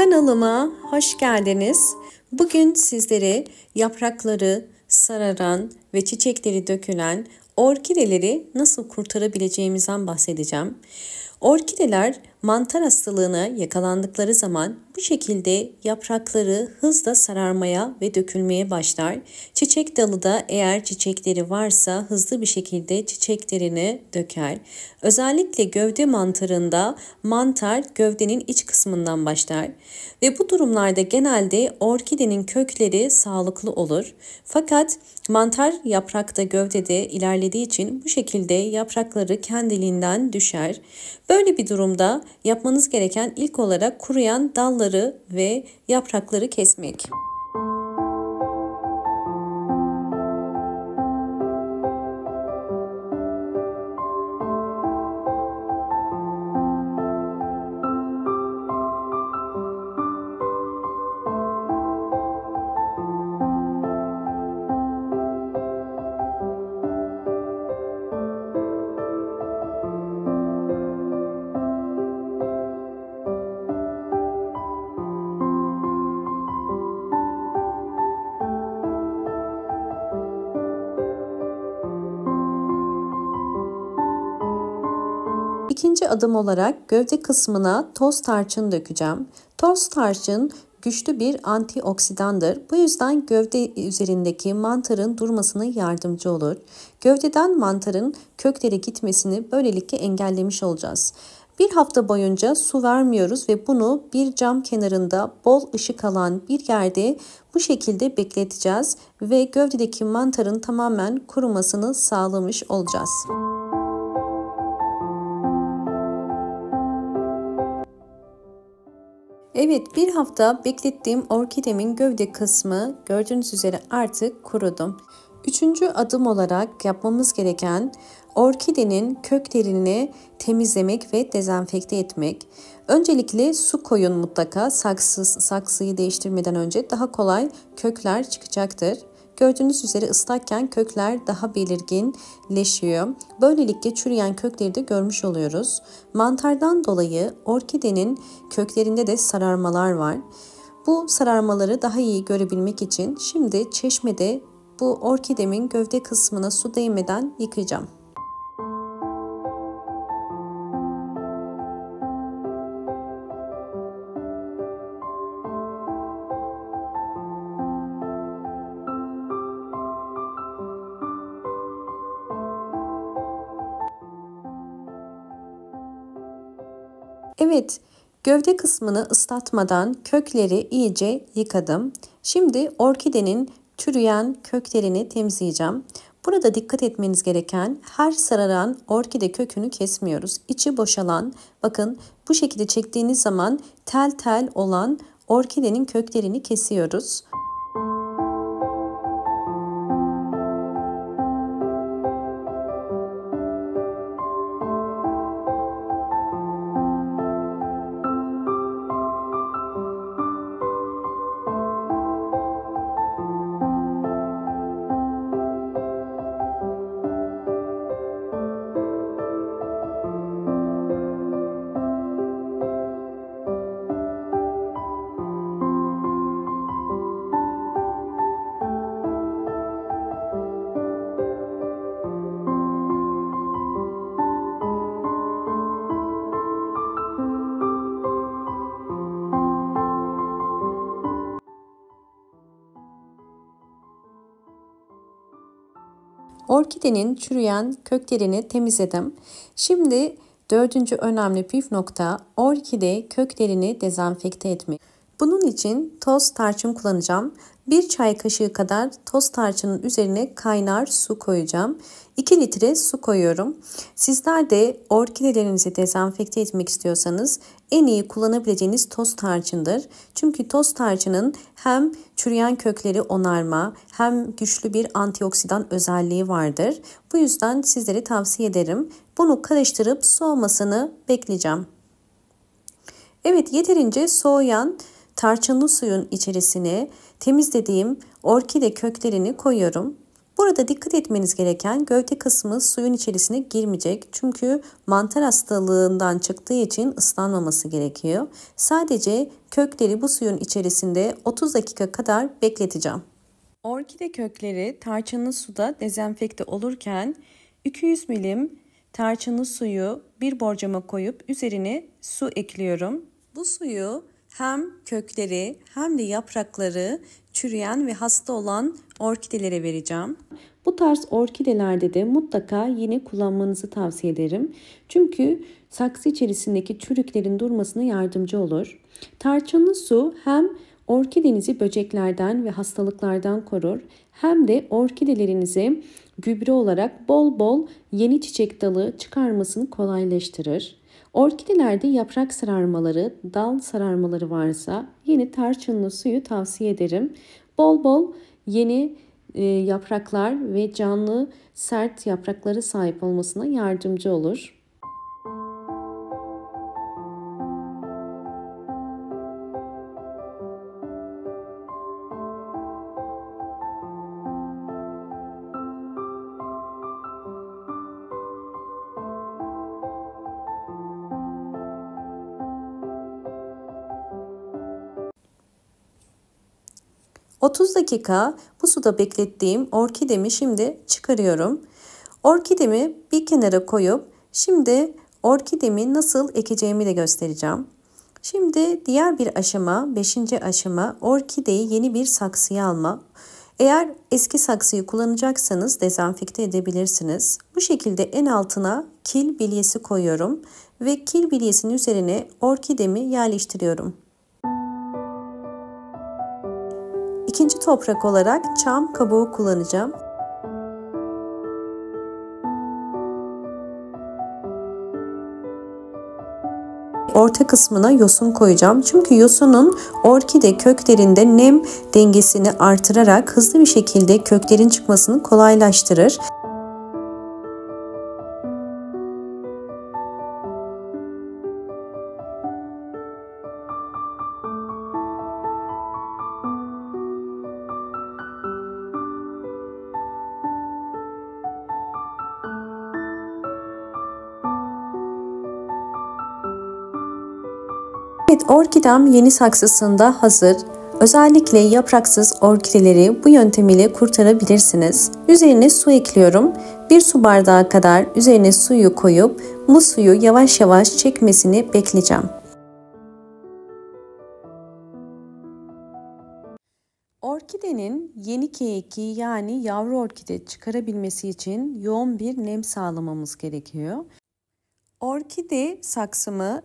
Kanalıma hoş geldiniz. Bugün sizlere yaprakları sararan ve çiçekleri dökülen orkideleri nasıl kurtarabileceğimizden bahsedeceğim. Orkideler mantar hastalığına yakalandıkları zaman bu şekilde yaprakları hızla sararmaya ve dökülmeye başlar. Çiçek dalı da eğer çiçekleri varsa hızlı bir şekilde çiçeklerini döker. Özellikle gövde mantarında mantar gövdenin iç kısmından başlar. Ve bu durumlarda genelde orkidenin kökleri sağlıklı olur. Fakat mantar yaprakta gövdede ilerlediği için bu şekilde yaprakları kendiliğinden düşer. Böyle bir durumda yapmanız gereken ilk olarak kuruyan dalları ve yaprakları kesmek. İkinci adım olarak gövde kısmına toz tarçın dökeceğim. Toz tarçın güçlü bir antioksidandır. Bu yüzden gövde üzerindeki mantarın durmasına yardımcı olur. Gövdeden mantarın köklere gitmesini böylelikle engellemiş olacağız. Bir hafta boyunca su vermiyoruz ve bunu bir cam kenarında bol ışık alan bir yerde bu şekilde bekleteceğiz ve gövdedeki mantarın tamamen kurumasını sağlamış olacağız. Evet, bir hafta beklettiğim orkidemin gövde kısmı gördüğünüz üzere artık kurudu. Üçüncü adım olarak yapmamız gereken orkidenin köklerini temizlemek ve dezenfekte etmek. Öncelikle su koyun mutlaka, saksıyı değiştirmeden önce daha kolay kökler çıkacaktır. Gördüğünüz üzere ıslakken kökler daha belirginleşiyor. Böylelikle çürüyen kökleri de görmüş oluyoruz. Mantardan dolayı orkidenin köklerinde de sararmalar var. Bu sararmaları daha iyi görebilmek için şimdi çeşmede bu orkidemin gövde kısmına su değmeden yıkayacağım. Evet, gövde kısmını ıslatmadan kökleri iyice yıkadım. Şimdi orkidenin çürüyen köklerini temizleyeceğim. Burada dikkat etmeniz gereken her sararan orkide kökünü kesmiyoruz. İçi boşalan, bakın bu şekilde çektiğiniz zaman tel tel olan orkidenin köklerini kesiyoruz. Orkidenin çürüyen köklerini temizledim. Şimdi dördüncü önemli püf nokta orkide köklerini dezenfekte etmek. Bunun için toz tarçın kullanacağım. 1 çay kaşığı kadar toz tarçının üzerine kaynar su koyacağım. 2 litre su koyuyorum. Sizler de orkidelerinizi dezenfekte etmek istiyorsanız en iyi kullanabileceğiniz toz tarçındır. Çünkü toz tarçının hem çürüyen kökleri onarma hem güçlü bir antioksidan özelliği vardır. Bu yüzden sizlere tavsiye ederim. Bunu karıştırıp soğumasını bekleyeceğim. Evet, yeterince soğuyan tarçınlı suyun içerisine temizlediğim orkide köklerini koyuyorum. Burada dikkat etmeniz gereken gövde kısmı suyun içerisine girmeyecek. Çünkü mantar hastalığından çıktığı için ıslanmaması gerekiyor. Sadece kökleri bu suyun içerisinde 30 dakika kadar bekleteceğim. Orkide kökleri tarçınlı suda dezenfekte olurken 200 milim tarçınlı suyu bir borcama koyup üzerine su ekliyorum. Bu suyu hem kökleri hem de yaprakları çürüyen ve hasta olan orkidelere vereceğim. Bu tarz orkidelerde de mutlaka yine kullanmanızı tavsiye ederim. Çünkü saksı içerisindeki çürüklerin durmasına yardımcı olur. Tarçınlı su hem orkidenizi böceklerden ve hastalıklardan korur hem de orkidelerinize gübre olarak bol bol yeni çiçek dalı çıkarmasını kolaylaştırır. Orkidelerde yaprak sararmaları, dal sararmaları varsa yine tarçınlı suyu tavsiye ederim. Bol bol yeni yapraklar ve canlı sert yapraklara sahip olmasına yardımcı olur. ...30 dakika bu suda beklettiğim orkidemi şimdi çıkarıyorum. Orkidemi bir kenara koyup şimdi orkidemi nasıl ekeceğimi de göstereceğim. Şimdi diğer bir aşama, 5. aşama orkideyi yeni bir saksıya alma. Eğer eski saksıyı kullanacaksanız dezenfekte edebilirsiniz. Bu şekilde en altına kil bilyesi koyuyorum ve kil bilyesinin üzerine orkidemi yerleştiriyorum. İkinci toprak olarak çam kabuğu kullanacağım. Orta kısmına yosun koyacağım. Çünkü yosunun orkide köklerinde nem dengesini artırarak hızlı bir şekilde köklerin çıkmasını kolaylaştırır. Evet, orkidem yeni saksısında hazır. Özellikle yapraksız orkideleri bu yöntem ile kurtarabilirsiniz. Üzerine su ekliyorum. 1 su bardağı kadar üzerine suyu koyup bu suyu yavaş yavaş çekmesini bekleyeceğim. Orkidenin yeni keyiki yani yavru orkide çıkarabilmesi için yoğun bir nem sağlamamız gerekiyor. Orkide saksımı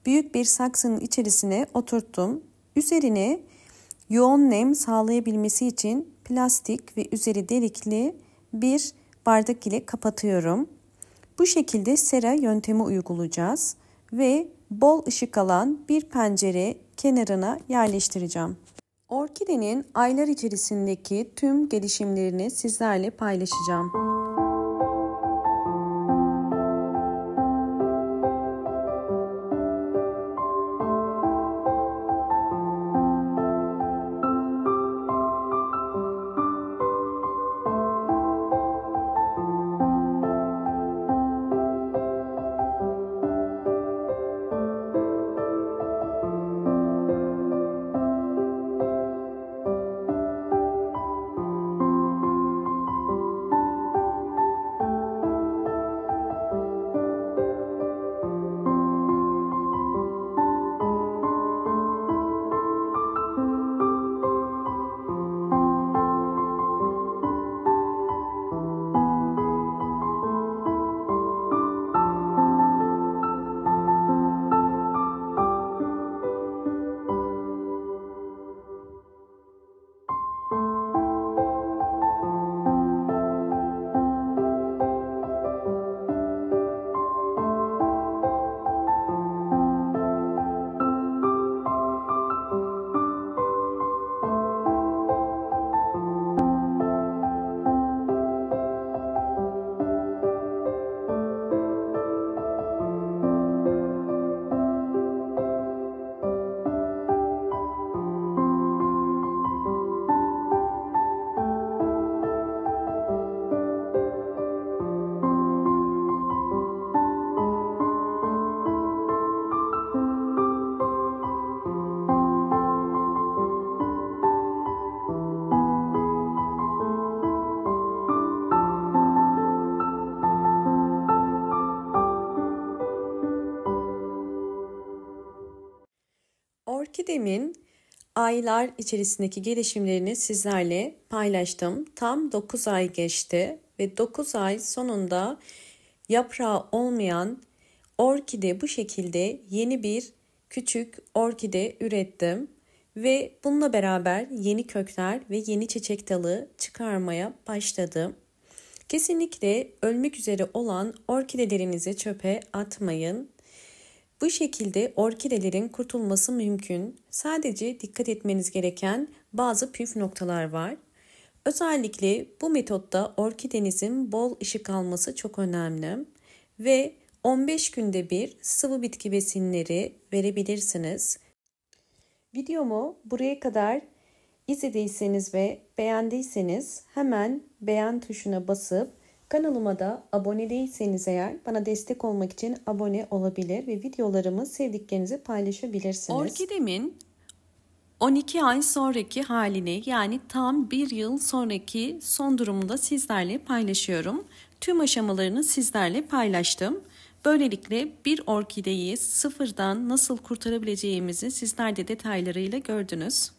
büyük bir saksının içerisine oturttum. Üzerine yoğun nem sağlayabilmesi için plastik ve üzeri delikli bir bardak ile kapatıyorum. Bu şekilde sera yöntemi uygulayacağız ve bol ışık alan bir pencere kenarına yerleştireceğim. Orkidenin aylar içerisindeki tüm gelişimlerini sizlerle paylaşacağım. Orkidemin aylar içerisindeki gelişimlerini sizlerle paylaştım. Tam 9 ay geçti ve 9 ay sonunda yaprağı olmayan orkide bu şekilde yeni bir küçük orkide ürettim. Ve bununla beraber yeni kökler ve yeni çiçek dalı çıkarmaya başladım. Kesinlikle ölmek üzere olan orkidelerinizi çöpe atmayın. Bu şekilde orkidelerin kurtulması mümkün. Sadece dikkat etmeniz gereken bazı püf noktalar var. Özellikle bu metotta orkidenizin bol ışık alması çok önemli ve 15 günde bir sıvı bitki besinleri verebilirsiniz. Videomu buraya kadar izlediyseniz ve beğendiyseniz hemen beğen tuşuna basıp kanalıma da abone değilseniz eğer bana destek olmak için abone olabilir ve videolarımı sevdiklerinize paylaşabilirsiniz. Orkidemin 12 ay sonraki halini, yani tam bir yıl sonraki son durumunu da sizlerle paylaşıyorum. Tüm aşamalarını sizlerle paylaştım. Böylelikle bir orkideyi sıfırdan nasıl kurtarabileceğimizi sizler de detaylarıyla gördünüz.